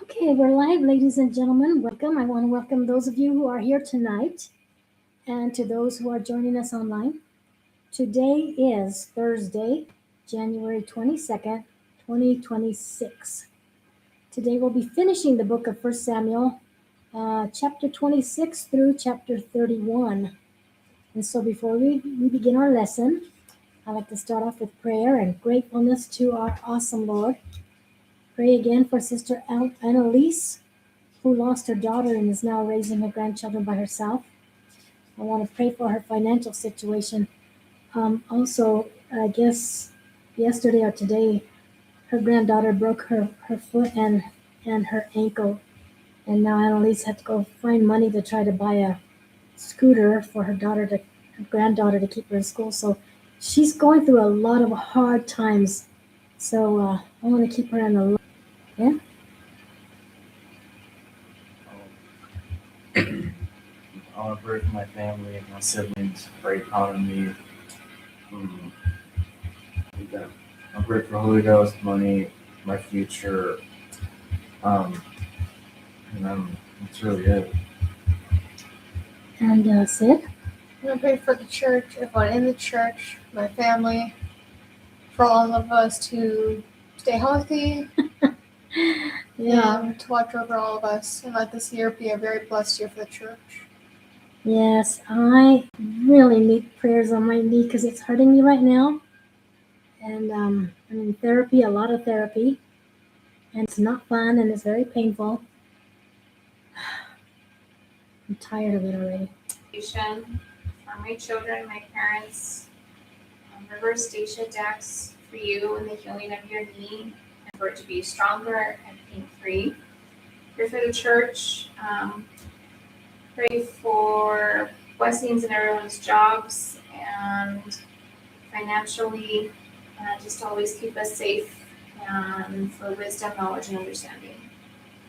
Okay, we're live, ladies and gentlemen. Welcome. I want to welcome those of you who are here tonight and to those who are joining us online. Today is Thursday, January 22nd, 2026. Today we'll be finishing the book of First Samuel, chapter 26 through chapter 31. And so before we begin our lesson, I'd like to start off with prayer and gratefulness to our awesome Lord. Pray again for Sister Annalise, who lost her daughter and is now raising her grandchildren by herself. I want to pray for her financial situation. Also, I guess yesterday or today, her granddaughter broke her foot and her ankle. And now Annalise had to go find money to try to buy a scooter for her granddaughter to keep her in school. So she's going through a lot of hard times. So I want to keep her in the Lord. Yeah. I want to pray for my family and my siblings, for economy. I pray for Holy Ghost, money, my future. And that's really it. And Sid? I'm going to pray for the church, everyone in the church, my family, for all of us to stay healthy and to watch over all of us and let this year be a very blessed year for the church. Yes, I really need prayers on my knee because it's hurting me right now. And I'm in therapy, a lot of therapy. And it's not fun and it's very painful. I'm tired of it already. For my children, my parents, River Stacia Dax, for you and the healing of your knee, and for it to be stronger and pain-free. Pray for the church. Pray for blessings in everyone's jobs and financially. Just always keep us safe and for wisdom, knowledge, and understanding.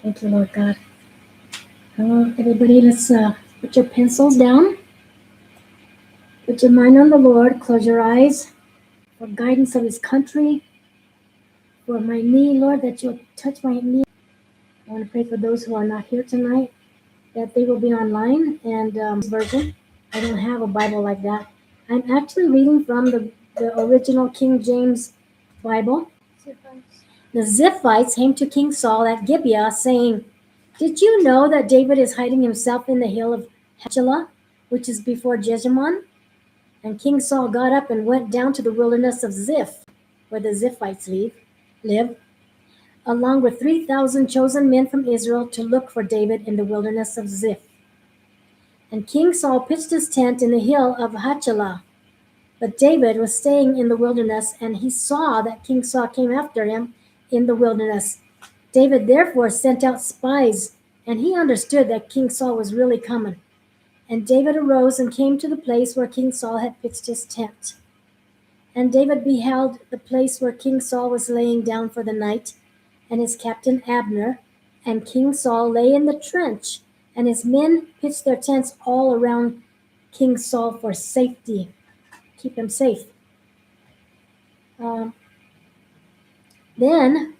Thank you, Lord God. Everybody, let's put your pencils down. Put your mind on the Lord. Close your eyes for guidance of His country. For my knee, Lord, that you'll touch my knee. I want to pray for those who are not here tonight, that they will be online and version. I don't have a Bible like that. I'm actually reading from the original King James Bible. The Ziphites came to King Saul at Gibeah, saying, "Did you know that David is hiding himself in the hill of Hachilah, which is before Jeshimon?" And King Saul got up and went down to the wilderness of Ziph, where the Ziphites live, along with 3,000 chosen men from Israel to look for David in the wilderness of Ziph. And King Saul pitched his tent in the hill of Hachilah. But David was staying in the wilderness, and he saw that King Saul came after him in the wilderness. David therefore sent out spies, and he understood that King Saul was really coming. And David arose and came to the place where King Saul had pitched his tent. And David beheld the place where King Saul was laying down for the night, and his captain Abner, and King Saul lay in the trench, and his men pitched their tents all around King Saul for safety. Keep him safe. Then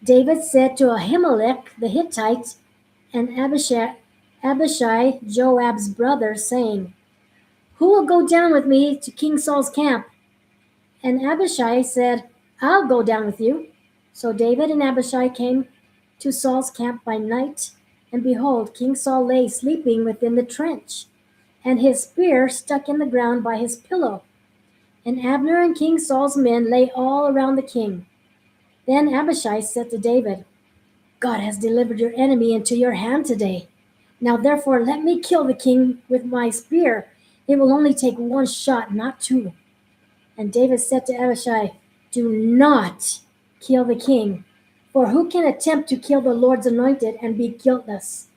David said to Ahimelech the Hittite and Abishai, Joab's brother, saying, "Who will go down with me to King Saul's camp?" And Abishai said, "I'll go down with you." So David and Abishai came to Saul's camp by night, and behold, King Saul lay sleeping within the trench, and his spear stuck in the ground by his pillow. And Abner and King Saul's men lay all around the king. Then Abishai said to David, "God has delivered your enemy into your hand today. Now therefore let me kill the king with my spear. It will only take one shot, not two." And David said to Abishai, "Do not kill the king, for who can attempt to kill the Lord's anointed and be guiltless?"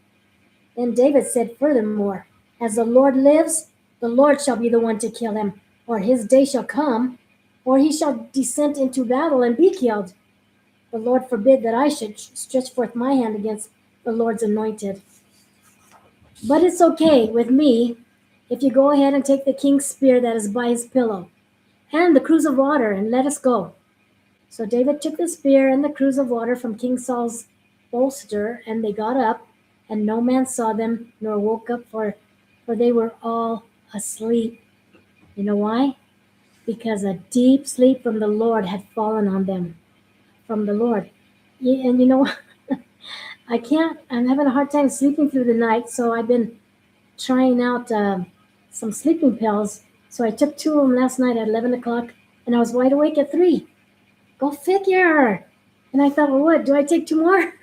Then David said furthermore, "As the Lord lives, the Lord shall be the one to kill him, or his day shall come, or he shall descend into battle and be killed. The Lord forbid that I should stretch forth my hand against the Lord's anointed. But it's okay with me if you go ahead and take the king's spear that is by his pillow, and the cruse of water, and let us go." So David took the spear and the cruse of water from King Saul's bolster, and they got up, and no man saw them nor woke up, for they were all asleep. You know why? Because a deep sleep from the Lord had fallen on them. From the Lord. And you know, I'm having a hard time sleeping through the night, so I've been trying out some sleeping pills. So I took 2 of them last night at 11 o'clock, and I was wide awake at 3. Go figure. And I thought, well, what? Do I take 2 more?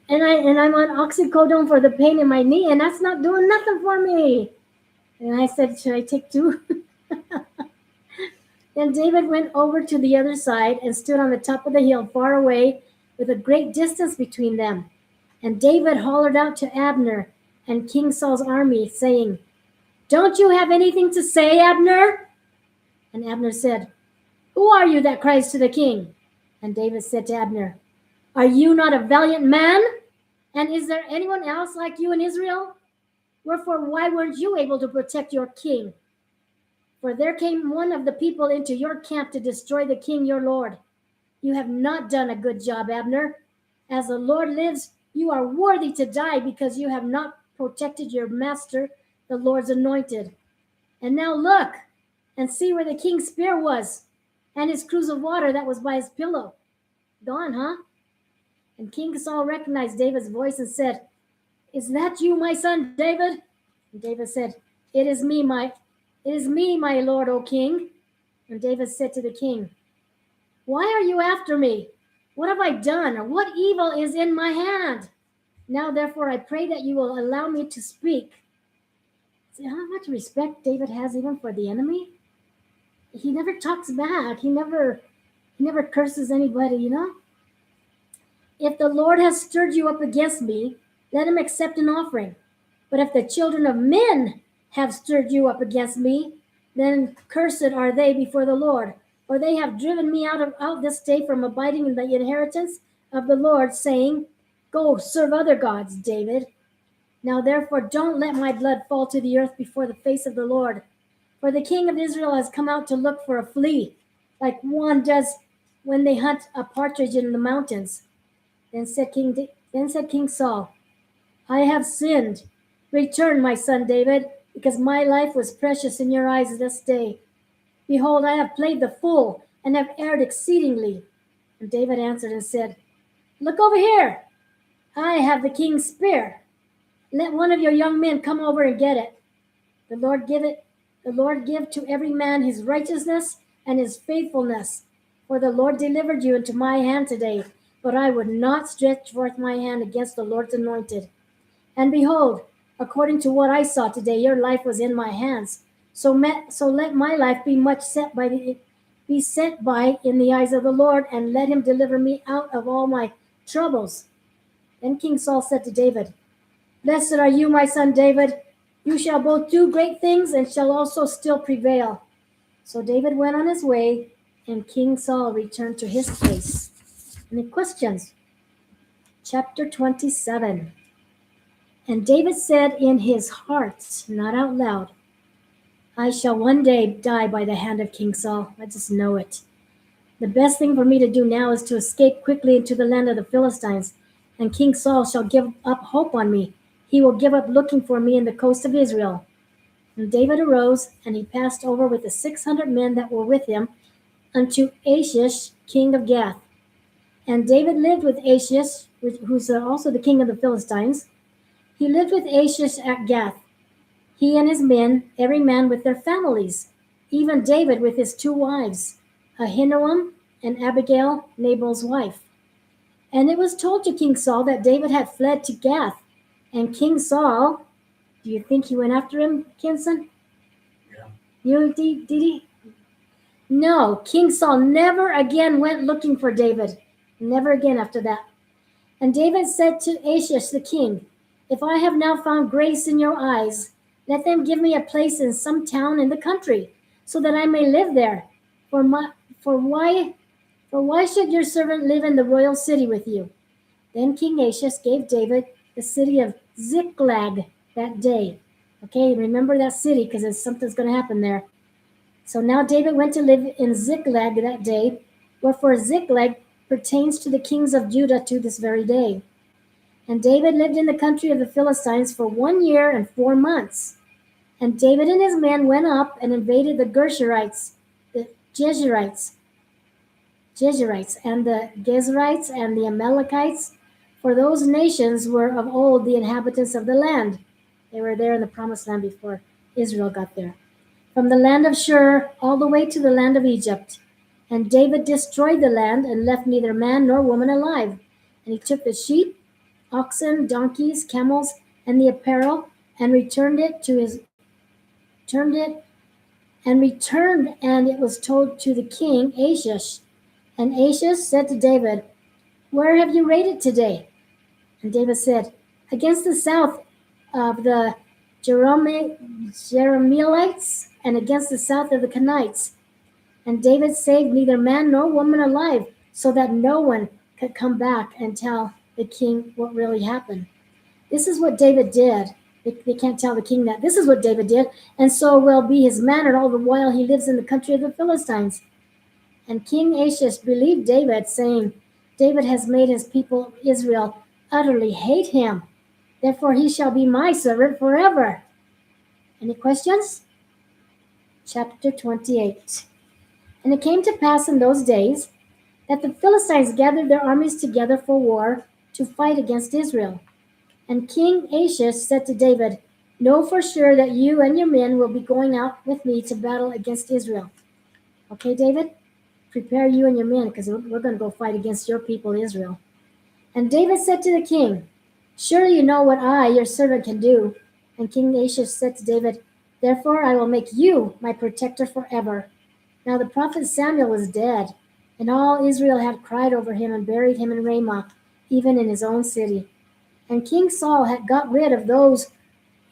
and I'm on oxycodone for the pain in my knee, and that's not doing nothing for me. And I said, should I take 2? Then David went over to the other side and stood on the top of the hill far away, with a great distance between them. And David hollered out to Abner and King Saul's army, saying, "Don't you have anything to say, Abner?" And Abner said, "Who are you that cries to the king?" And David said to Abner, "Are you not a valiant man? And is there anyone else like you in Israel? Wherefore, why weren't you able to protect your king? For there came one of the people into your camp to destroy the king your lord. You have not done a good job, Abner. As the Lord lives, you are worthy to die, because you have not protected your master, the Lord's anointed. And now look and see where the king's spear was, and his cruse of water that was by his pillow. Gone, huh?" And King Saul recognized David's voice and said, "Is that you, my son David?" And David said, It is me, my lord, O king." And David said to the king, "Why are you after me? What have I done, or what evil is in my hand? Now, therefore, I pray that you will allow me to speak." See how much respect David has even for the enemy? He never talks back. He never curses anybody, you know? "If the Lord has stirred you up against me, let him accept an offering. But if the children of men have stirred you up against me, then cursed are they before the Lord. For they have driven me out this day from abiding in the inheritance of the Lord, saying, 'Go serve other gods,' David. Now therefore don't let my blood fall to the earth before the face of the Lord. For the king of Israel has come out to look for a flea, like one does when they hunt a partridge in the mountains." Then said King Saul, "I have sinned. Return, my son David, because my life was precious in your eyes this day. Behold, I have played the fool, and have erred exceedingly." And David answered and said, "Look over here. I have the king's spear. Let one of your young men come over and get it. The Lord give to every man his righteousness and his faithfulness. For the Lord delivered you into my hand today, but I would not stretch forth my hand against the Lord's anointed. And behold, according to what I saw today, your life was in my hands. So let my life be much set by in the eyes of the Lord, and let him deliver me out of all my troubles." Then King Saul said to David, "Blessed are you, my son David. You shall both do great things, and shall also still prevail." So David went on his way, and King Saul returned to his place. Any questions? Chapter 27. And David said in his heart, not out loud, "I shall one day die by the hand of King Saul. I just know it. The best thing for me to do now is to escape quickly into the land of the Philistines, and King Saul shall give up hope on me. He will give up looking for me in the coast of Israel." And David arose, and he passed over with the 600 men that were with him unto Achish, king of Gath. And David lived with Achish, who's also the king of the Philistines. He lived with Achish at Gath, he and his men, every man with their families, even David with his 2 wives, Ahinoam and Abigail, Nabal's wife. And it was told to King Saul that David had fled to Gath. And King Saul, do you think he went after him, Kinson? Yeah. Did he? No, King Saul never again went looking for David. Never again after that. And David said to Achish the king, "If I have now found grace in your eyes, let them give me a place in some town in the country, so that I may live there. For why should your servant live in the royal city with you?" Then King Achish gave David the city of Ziklag that day. Okay, remember that city, because something's going to happen there. So now David went to live in Ziklag that day. Wherefore Ziklag pertains to the kings of Judah to this very day. And David lived in the country of the Philistines for 1 year and 4 months. And David and his men went up and invaded the Gershurites, the Jezreelites, and the Gezerites and the Amalekites, for those nations were of old the inhabitants of the land. They were there in the promised land before Israel got there. From the land of Shur all the way to the land of Egypt. And David destroyed the land and left neither man nor woman alive. And he took the sheep, oxen, donkeys, camels, and the apparel, and returned, and it was told to the king Achish. And Achish said to David, "Where have you raided today?" And David said, "Against the south of the Jerahmeelites, and against the south of the Kenites." And David saved neither man nor woman alive, so that no one could come back and tell the king what really happened. This is what David did. They can't tell the king that. This is what David did, and so will be his manner all the while he lives in the country of the Philistines. And King Achish believed David, saying, "David has made his people Israel utterly hate him. Therefore he shall be my servant forever." Any questions? Chapter 28. And it came to pass in those days that the Philistines gathered their armies together for war to fight against Israel. And King Achish said to David, "Know for sure that you and your men will be going out with me to battle against Israel." Okay, David? Prepare you and your men, because we're going to go fight against your people, Israel. And David said to the king, "Surely you know what I, your servant, can do." And King Achish said to David, "Therefore I will make you my protector forever." Now the prophet Samuel was dead, and all Israel had cried over him and buried him in Ramah, even in his own city. And King Saul had got rid of those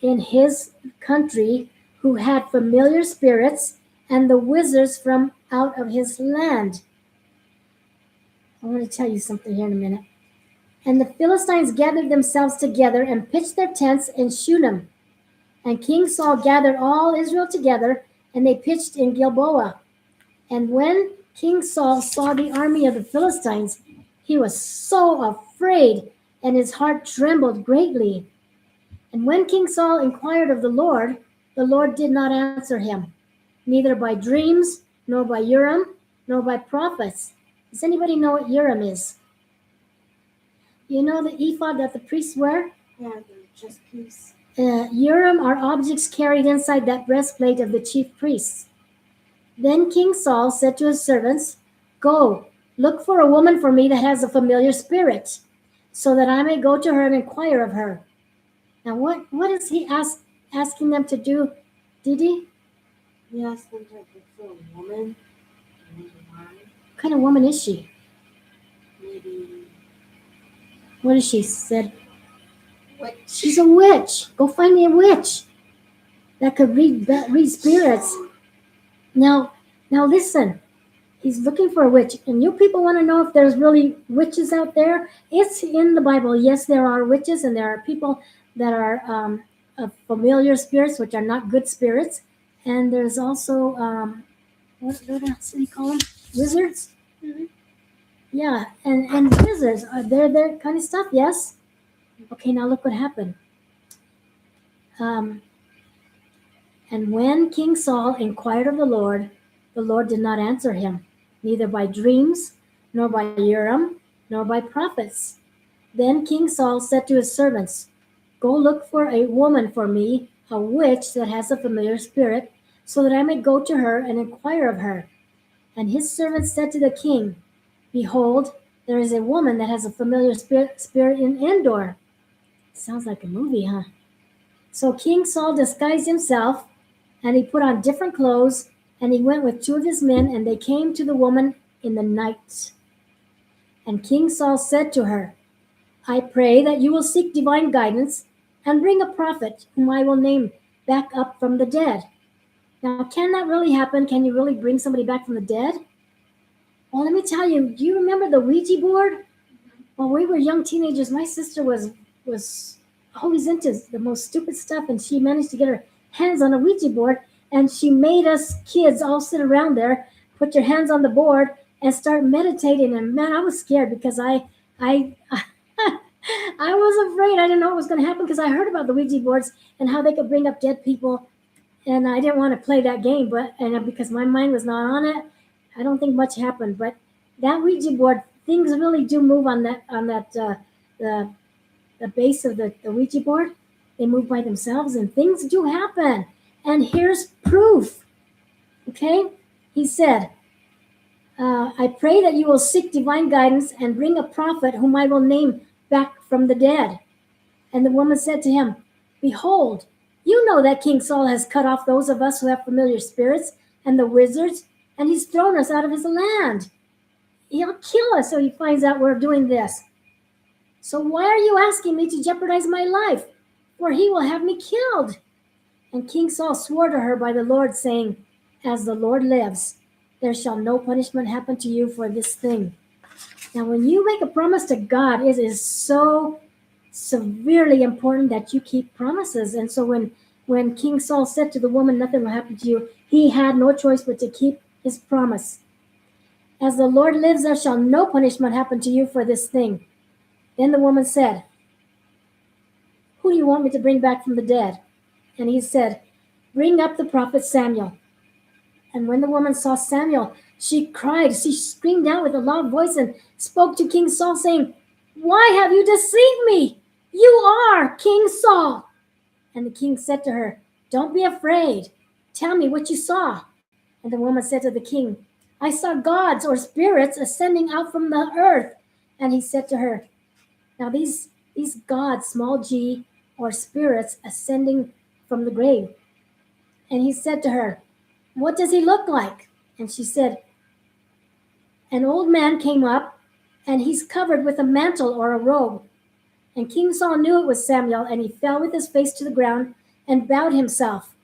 in his country who had familiar spirits and the wizards from out of his land. I want to tell you something here in a minute. And the Philistines gathered themselves together and pitched their tents in Shunem. And King Saul gathered all Israel together, and they pitched in Gilboa. And when King Saul saw the army of the Philistines, he was so afraid, and his heart trembled greatly. And when King Saul inquired of the Lord did not answer him, neither by dreams, nor by Urim, nor by prophets. Does anybody know what Urim is? You know the ephod that the priests wear? Yeah, the chest piece. Urim are objects carried inside that breastplate of the chief priests. Then King Saul said to his servants, "Go, look for a woman for me that has a familiar spirit, so that I may go to her and inquire of her." Now, what is he asking them to do, Didi? He asked them to look for a woman. And why? What kind of woman is she? Maybe. What is she? Said, Witch. "She's a witch. Go find me a witch that could read spirits." Now listen. He's looking for a witch, and you people want to know if there's really witches out there? It's in the Bible. Yes, there are witches, and there are people that are familiar spirits, which are not good spirits. And there's also what else do you call them? Wizards. Mhm. Yeah, and wizards are their kind of stuff. Yes. Okay, now look what happened. And when King Saul inquired of the Lord did not answer him, neither by dreams, nor by Urim, nor by prophets. Then King Saul said to his servants, "Go look for a woman for me, a witch that has a familiar spirit, so that I may go to her and inquire of her." And his servants said to the king, "Behold, there is a woman that has a familiar spirit in Endor." Sounds like a movie, huh? So King Saul disguised himself, and he put on different clothes, and he went with 2 of his men, and they came to the woman in the night. And King Saul said to her, "I pray that you will seek divine guidance and bring a prophet whom I will name back up from the dead." Now, can that really happen? Can you really bring somebody back from the dead? Well, let me tell you, do you remember the Ouija board? When we were young teenagers, my sister was always into the most stupid stuff, and she managed to get her hands on a Ouija board, and she made us kids all sit around there, put your hands on the board, and start meditating. And man, I was scared because I I was afraid. I didn't know what was going to happen because I heard about the Ouija boards and how they could bring up dead people, and I didn't want to play that game. But because my mind was not on it, I don't think much happened. But that Ouija board, things really do move on the base of the Ouija board. They move by themselves, and things do happen. And here's proof. Okay, he said, I pray that you will seek divine guidance and bring a prophet whom I will name back from the dead. And the woman said to him, Behold, you know that King Saul has cut off those of us who have familiar spirits and the wizards, and he's thrown us out of his land. He'll kill us so he finds out we're doing this. So why are you asking me to jeopardize my life? For he will have me killed. And King Saul swore to her by the Lord, saying, As the Lord lives, there shall no punishment happen to you for this thing. Now, when you make a promise to God, it is so severely important that you keep promises. And so when King Saul said to the woman, nothing will happen to you, he had no choice but to keep his promise. As the Lord lives, there shall no punishment happen to you for this thing. Then the woman said, Who do you want me to bring back from the dead? And he said, Bring up the prophet Samuel. And when the woman saw Samuel, she cried, she screamed out with a loud voice and spoke to King Saul, saying, Why have you deceived me? You are King Saul. And the king said to her, Don't be afraid. Tell me what you saw. And the woman said to the king, I saw gods or spirits ascending out from the earth. And he said to her, Now these gods, small g, or spirits ascending from the grave. And he said to her, What does he look like? And she said, An old man came up, and he's covered with a mantle or a robe. And King Saul knew it was Samuel, and he fell with his face to the ground and bowed himself.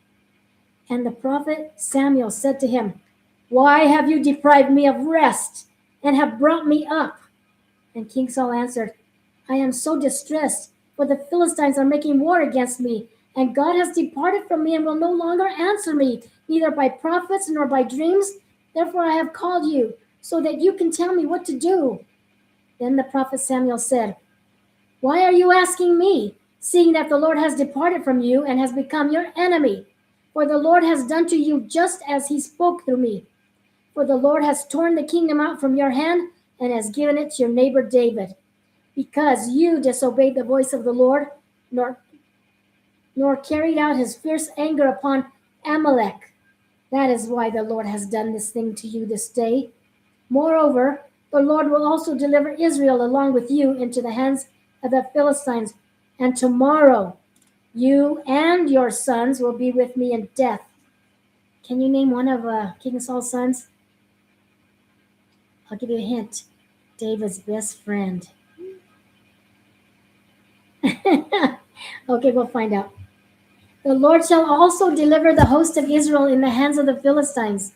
And the prophet Samuel said to him, Why have you deprived me of rest and have brought me up? And King Saul answered, I am so distressed, for the Philistines are making war against me, and God has departed from me and will no longer answer me, neither by prophets nor by dreams. Therefore I have called you, so that you can tell me what to do. Then the prophet Samuel said, Why are you asking me, seeing that the Lord has departed from you and has become your enemy? For the Lord has done to you just as he spoke through me. For the Lord has torn the kingdom out from your hand and has given it to your neighbor David. Because you disobeyed the voice of the Lord, nor carried out his fierce anger upon Amalek. That is why the Lord has done this thing to you this day. Moreover, the Lord will also deliver Israel along with you into the hands of the Philistines, and tomorrow you and your sons will be with me in death. Can you name one of King Saul's sons? I'll give you a hint. David's best friend. Okay, we'll find out. The Lord shall also deliver the host of Israel in the hands of the Philistines.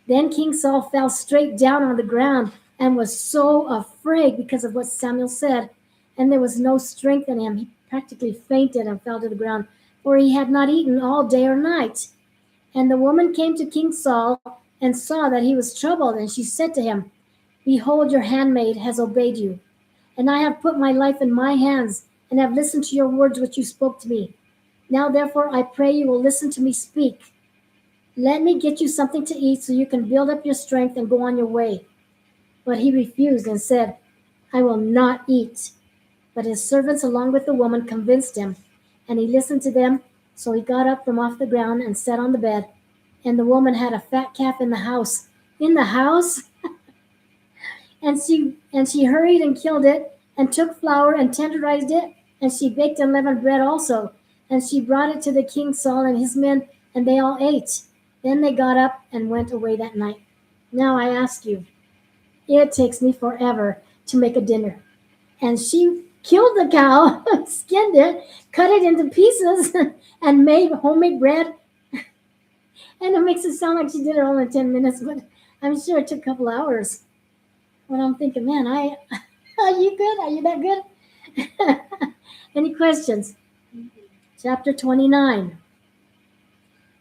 Then King Saul fell straight down on the ground and was so afraid because of what Samuel said, and there was no strength in him. He practically fainted and fell to the ground, for he had not eaten all day or night. And the woman came to King Saul and saw that he was troubled, and she said to him, Behold, your handmaid has obeyed you, and I have put my life in my hands, and have listened to your words which you spoke to me. Now therefore I pray you will listen to me speak. Let me get you something to eat so you can build up your strength and go on your way. But he refused and said, I will not eat. But his servants along with the woman convinced him, and he listened to them. So he got up from off the ground and sat on the bed. And the woman had a fat calf in the house. In the house? And she hurried and killed it, and took flour and tenderized it, and she baked unleavened bread also. And she brought it to the king Saul and his men, and they all ate. Then they got up and went away that night. Now I ask you, it takes me forever to make a dinner. And she killed the cow, skinned it, cut it into pieces, and made homemade bread. And it makes it sound like she did it all in 10 minutes, but I'm sure it took a couple hours. But I'm thinking, man, are you good? Are you that good? Any questions? Chapter 29.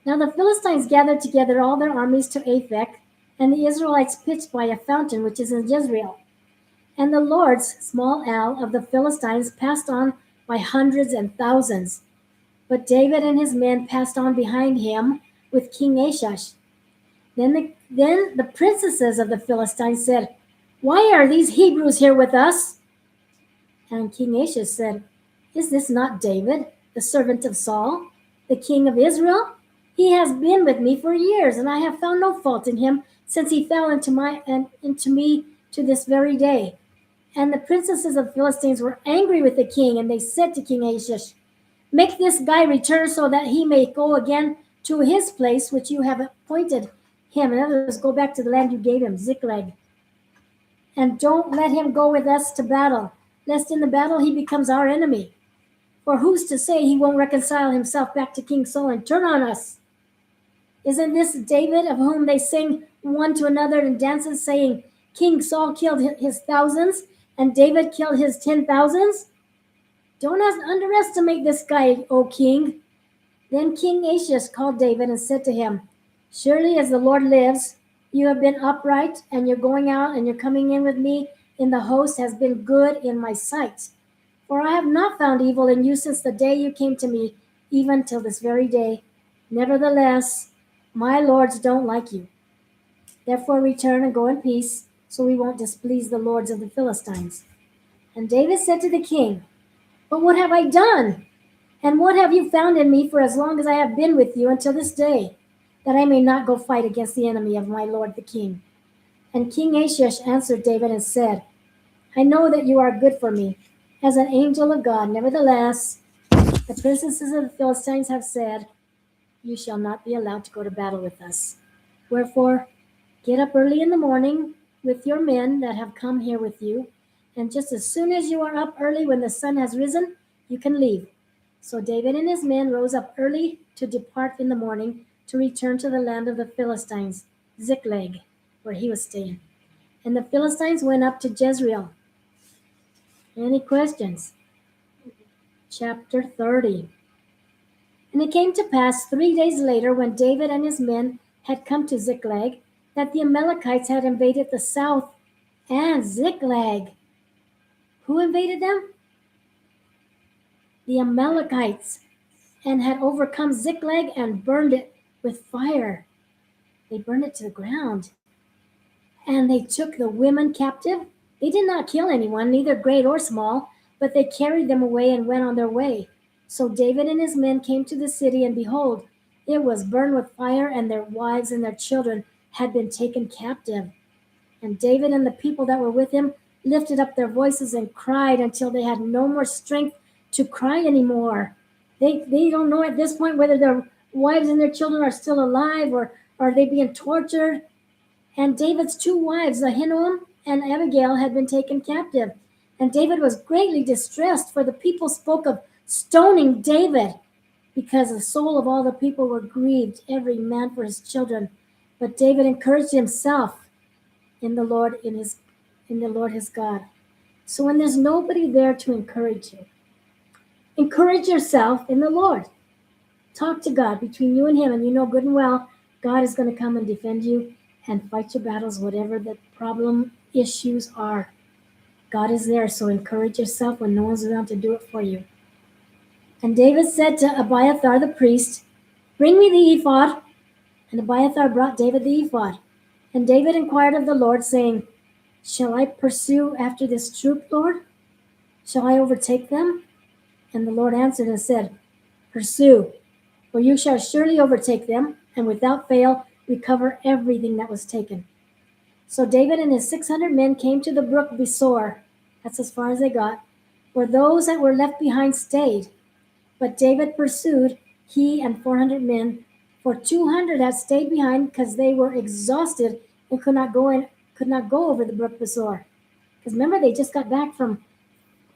Now the Philistines gathered together all their armies to Aphek, and the Israelites pitched by a fountain which is in Jezreel. And the lords, small l, of the Philistines passed on by hundreds and thousands. But David and his men passed on behind him with King Achish. Then the princesses of the Philistines said, "Why are these Hebrews here with us?" And King Achish said, "Is this not David, the servant of Saul, the king of Israel? He has been with me for years, and I have found no fault in him since he fell into me to this very day." And the princesses of the Philistines were angry with the king, and they said to King Achish, "Make this guy return so that he may go again to his place which you have appointed him." In other words, go back to the land you gave him, Ziklag. "And don't let him go with us to battle, lest in the battle he becomes our enemy. For who's to say he won't reconcile himself back to King Saul and turn on us? Isn't this David of whom they sing one to another in dances, saying, 'King Saul killed his thousands, and David killed his 10,000s? Don't underestimate this guy, O king." Then King Achish called David and said to him, "Surely as the Lord lives, you have been upright, and your going out and your coming in with me in the host has been good in my sight. For I have not found evil in you since the day you came to me, even till this very day. Nevertheless, my lords don't like you. Therefore return and go in peace, so we won't displease the lords of the Philistines." And David said to the king, "But what have I done? And what have you found in me for as long as I have been with you until this day, that I may not go fight against the enemy of my lord the king?" And King Achish answered David and said, "I know that you are good for me, as an angel of God. Nevertheless, the princesses of the Philistines have said, 'You shall not be allowed to go to battle with us.' Wherefore, get up early in the morning with your men that have come here with you, and just as soon as you are up early when the sun has risen, you can leave." So David and his men rose up early to depart in the morning to return to the land of the Philistines, Ziklag, where he was staying. And the Philistines went up to Jezreel. Any questions? Chapter 30. And it came to pass 3 days later, when David and his men had come to Ziklag, that the Amalekites had invaded the south and Ziklag. Who invaded them? The Amalekites, and had overcome Ziklag and burned it with fire. They burned it to the ground. And they took the women captive. They did not kill anyone, neither great or small, but they carried them away and went on their way. So David and his men came to the city, and behold, it was burned with fire, and their wives and their children had been taken captive. And David and the people that were with him lifted up their voices and cried until they had no more strength to cry anymore. They don't know at this point whether their wives and their children are still alive, or are they being tortured. And David's 2 wives, Ahinoam and Abigail, had been taken captive. And David was greatly distressed, for the people spoke of stoning David, because the soul of all the people were grieved, every man for his children. But David encouraged himself in the Lord, in the Lord his God. So when there's nobody there to encourage you, encourage yourself in the Lord. Talk to God between you and him, and you know good and well God is going to come and defend you and fight your battles, whatever the problem issues are. God is there, so encourage yourself when no one's around to do it for you. And David said to Abiathar the priest, "Bring me the ephod." And Abiathar brought David the ephod. And David inquired of the Lord, saying, "Shall I pursue after this troop, Lord? Shall I overtake them?" And the Lord answered and said, "Pursue, for you shall surely overtake them, and without fail recover everything that was taken." So David and his 600 men came to the brook Besor. That's as far as they got, where those that were left behind stayed. But David pursued, he and 400 men, for 200 had stayed behind because they were exhausted and could not go over the brook Besor. Because remember, they just got back from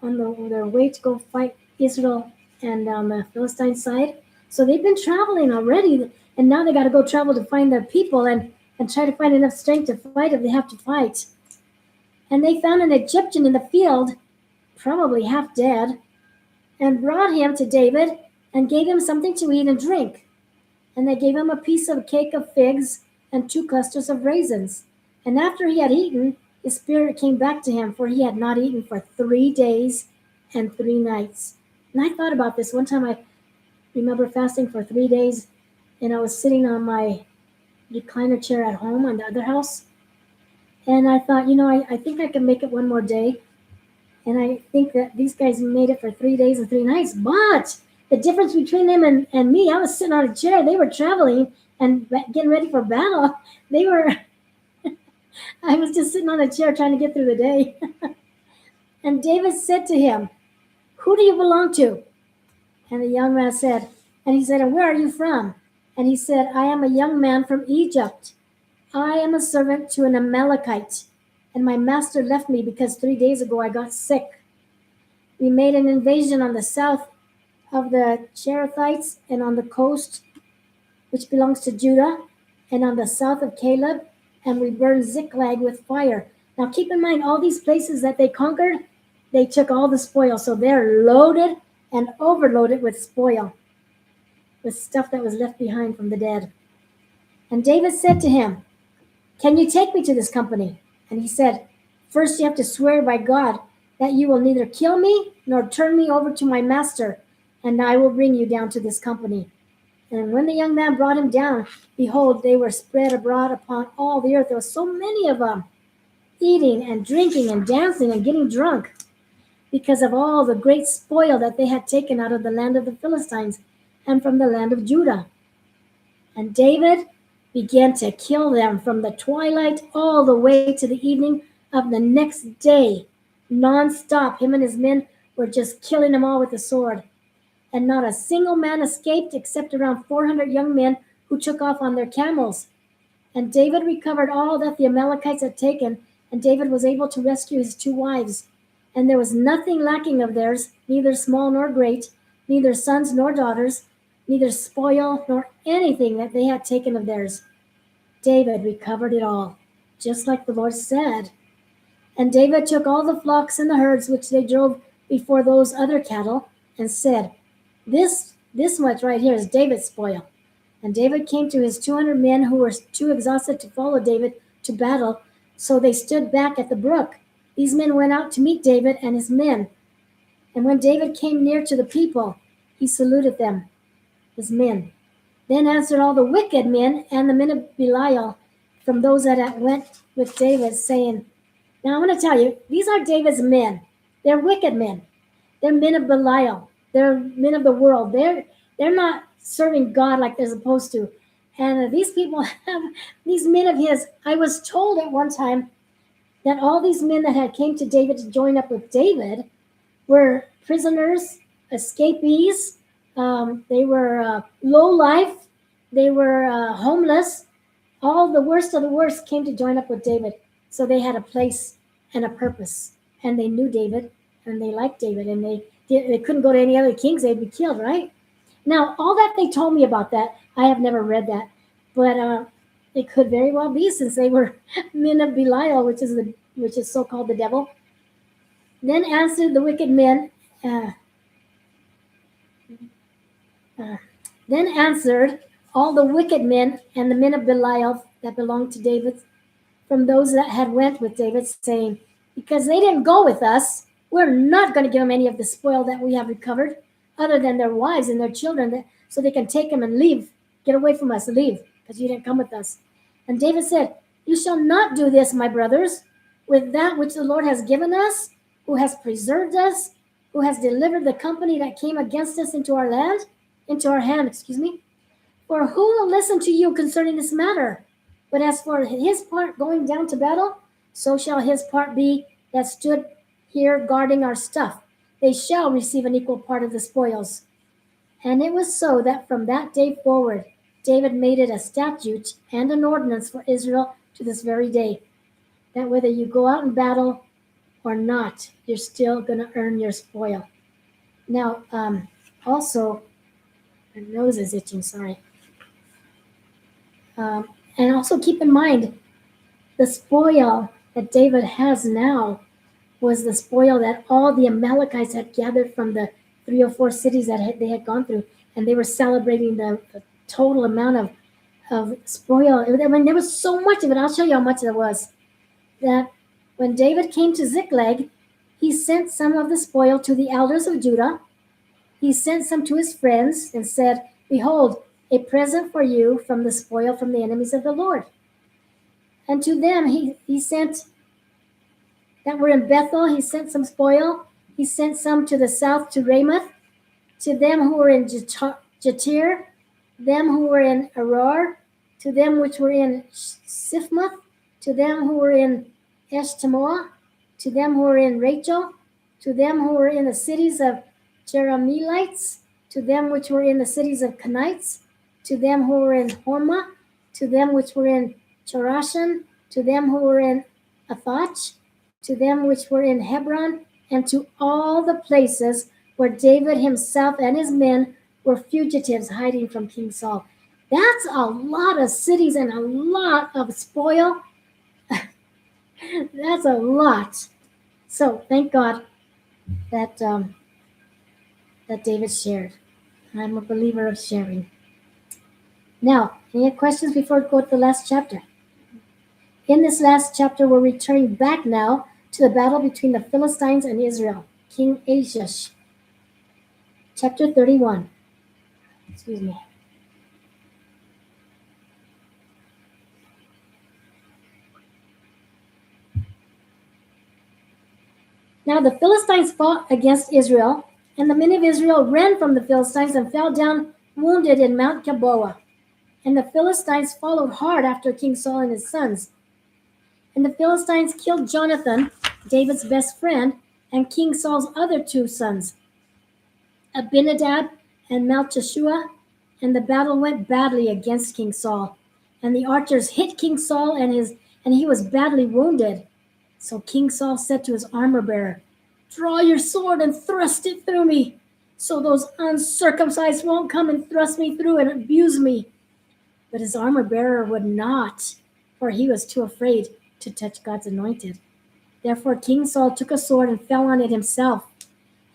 on their way to go fight Israel and on the Philistine side. So they've been traveling already, and now they got to go travel to find their people and try to find enough strength to fight if they have to fight. And they found an Egyptian in the field, probably half dead, and brought him to David and gave him something to eat and drink. And they gave him a piece of cake of figs and 2 clusters of raisins. And after he had eaten, his spirit came back to him, for he had not eaten for 3 days and 3 nights. And I thought about this. One time I remember fasting for 3 days, and I was sitting on my recliner chair at home on the other house. And I thought, I think I can make it one more day. And I think that these guys made it for 3 days and 3 nights. But the difference between them and me, I was sitting on a chair. They were traveling and getting ready for battle. They were, I was just sitting on a chair trying to get through the day. And David said to him, "Who do you belong to?" And the young man said, and he said, "And where are you from?" And he said, "I am a young man from Egypt. I am a servant to an Amalekite, and my master left me because 3 days ago I got sick. We made an invasion on the south of the Cherethites and on the coast, which belongs to Judah, and on the south of Caleb, and we burned Ziklag with fire." Now keep in mind, all these places that they conquered, they took all the spoil. So they're loaded and overloaded with spoil, with stuff that was left behind from the dead. And David said to him, "Can you take me to this company?" And he said, "First you have to swear by God that you will neither kill me nor turn me over to my master, and I will bring you down to this company." And when the young man brought him down, behold, they were spread abroad upon all the earth. There were so many of them, eating and drinking and dancing and getting drunk, because of all the great spoil that they had taken out of the land of the Philistines and from the land of Judah. And David began to kill them from the twilight all the way to the evening of the next day, non-stop. Him and his men were just killing them all with the sword. And not a single man escaped except around 400 young men who took off on their camels. And David recovered all that the Amalekites had taken, and David was able to rescue his 2 wives. And there was nothing lacking of theirs, neither small nor great, neither sons nor daughters, neither spoil nor anything that they had taken of theirs. David recovered it all, just like the Lord said. And David took all the flocks and the herds which they drove before those other cattle, and said, This much right here is David's spoil. And David came to his 200 men who were too exhausted to follow David to battle, so they stood back at the brook. These men went out to meet David and his men. And when David came near to the people, he saluted them, his men. Then answered all the wicked men and the men of Belial from those that went with David, saying, Now I want to tell you, these are David's men. They're wicked men. They're men of Belial. They're men of the world. They're not serving God like they're supposed to. And these people have, these men of his, I was told at one time that all these men that had came to David to join up with David were prisoners, escapees. They were low life. They were homeless. All the worst of the worst came to join up with David. So they had a place and a purpose. And they knew David, and they liked David, and they couldn't go to any other kings. They'd be killed, right? Now, all that they told me about that, I have never read that. But it could very well be, since they were men of Belial, which is so-called the devil. Then answered the wicked men. Then answered all the wicked men and the men of Belial that belonged to David, from those that had went with David, saying, Because they didn't go with us, we're not going to give them any of the spoil that we have recovered, other than their wives and their children, so they can take them and leave. Get away from us, leave, because you didn't come with us. And David said, You shall not do this, my brothers, with that which the Lord has given us, who has preserved us, who has delivered the company that came against us into our hand. For who will listen to you concerning this matter? But as for his part going down to battle, so shall his part be that stood here guarding our stuff. They shall receive an equal part of the spoils. And it was so that from that day forward, David made it a statute and an ordinance for Israel to this very day, that whether you go out in battle or not, you're still going to earn your spoil. Now, also, my nose is itching, sorry. And also keep in mind, the spoil that David has now was the spoil that all the Amalekites had gathered from the 3 or 4 cities that they had gone through. And they were celebrating the total amount of spoil. I mean, there was so much of it. I'll show you how much there was. That when David came to Ziklag, he sent some of the spoil to the elders of Judah. He sent some to his friends and said, "Behold, a present for you from the spoil from the enemies of the Lord." And to them he sent that were in Bethel, he sent some spoil. He sent some to the south to Ramoth, to them who were in Jatir, them who were in Aror, to them which were in Siphmoth, to them who were in Eshtemoa, to them who were in Rachel, to them who were in the cities of Jerahmeelites, to them which were in the cities of Kenites, to them who were in Hormah, to them which were in Chorashan, to them who were in Athach, to them which were in Hebron, and to all the places where David himself and his men were fugitives hiding from King Saul. That's a lot of cities and a lot of spoil. That's a lot. So thank God that that David shared. I'm a believer of sharing. Now, any questions before we go to the last chapter? In this last chapter, we're returning back now to the battle between the Philistines and Israel. King Achish. Chapter 31. Excuse me. Now the Philistines fought against Israel, and the men of Israel ran from the Philistines and fell down wounded in Mount Gilboa. And the Philistines followed hard after King Saul and his sons. And the Philistines killed Jonathan, David's best friend, and King Saul's other two sons, Abinadab and Malchishua, and the battle went badly against King Saul. And the archers hit King Saul and he was badly wounded. So King Saul said to his armor bearer, "Draw your sword and thrust it through me, so those uncircumcised won't come and thrust me through and abuse me." But his armor bearer would not, for he was too afraid to touch God's anointed. Therefore King Saul took a sword and fell on it himself.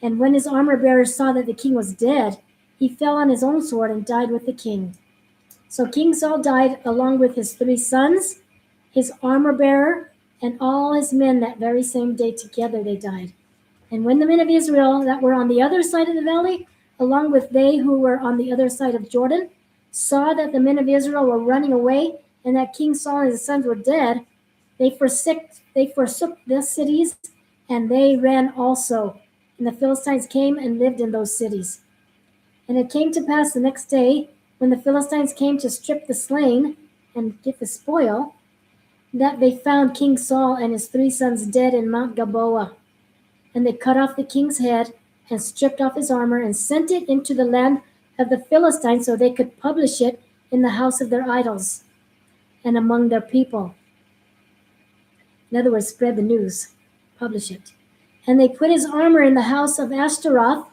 And when his armor bearer saw that the king was dead, he fell on his own sword and died with the king. So King Saul died along with his 3 sons, his armor bearer, and all his men that very same day. Together they died. And when the men of Israel that were on the other side of the valley, along with they who were on the other side of Jordan, saw that the men of Israel were running away and that King Saul and his sons were dead, they forsook the cities, and they ran also. And the Philistines came and lived in those cities. And it came to pass the next day, when the Philistines came to strip the slain and get the spoil, that they found King Saul and his 3 sons dead in Mount Gilboa. And they cut off the king's head and stripped off his armor and sent it into the land of the Philistines so they could publish it in the house of their idols and among their people. In other words, spread the news, publish it. And they put his armor in the house of Ashtaroth,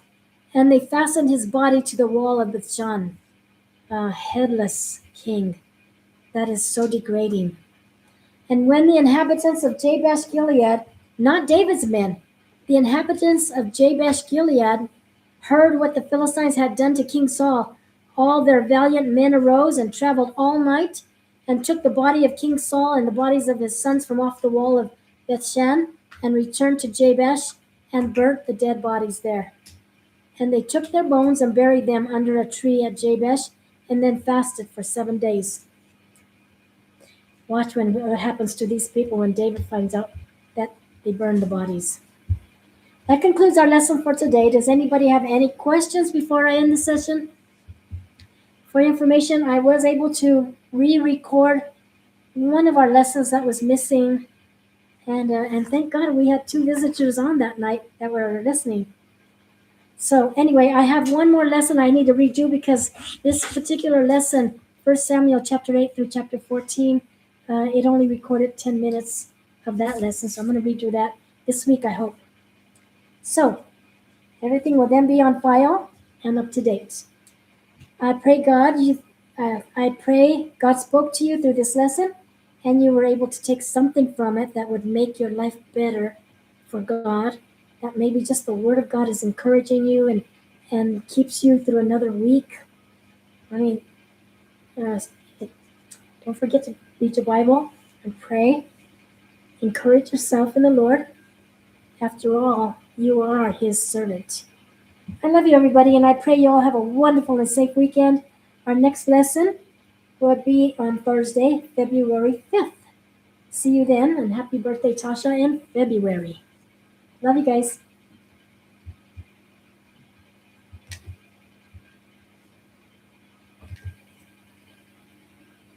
and they fastened his body to the wall of Bethshan. A headless king. That is so degrading. And when the inhabitants of Jabesh Gilead, not David's men, the inhabitants of Jabesh Gilead heard what the Philistines had done to King Saul, all their valiant men arose and traveled all night and took the body of King Saul and the bodies of his sons from off the wall of Bethshan and returned to Jabesh and burnt the dead bodies there. And they took their bones and buried them under a tree at Jabesh and then fasted for 7 days. Watch what happens to these people when David finds out that they burned the bodies. That concludes our lesson for today. Does anybody have any questions before I end the session? For information, I was able to re-record one of our lessons that was missing, and thank God we had 2 visitors on that night that were listening. So anyway, I have one more lesson I need to redo because this particular lesson, 1 Samuel chapter 8 through chapter 14, it only recorded 10 minutes of that lesson, so I'm going to redo that this week, I hope. So, everything will then be on file and up to date. I pray God spoke to you through this lesson, and you were able to take something from it that would make your life better for God. That maybe just the Word of God is encouraging you and keeps you through another week. I mean, Don't forget to read your Bible and pray. Encourage yourself in the Lord. After all, you are His servant. I love you, everybody, and I pray you all have a wonderful and safe weekend. Our next lesson will be on Thursday, February 5th. See you then, and happy birthday, Tasha, in February. Love you guys.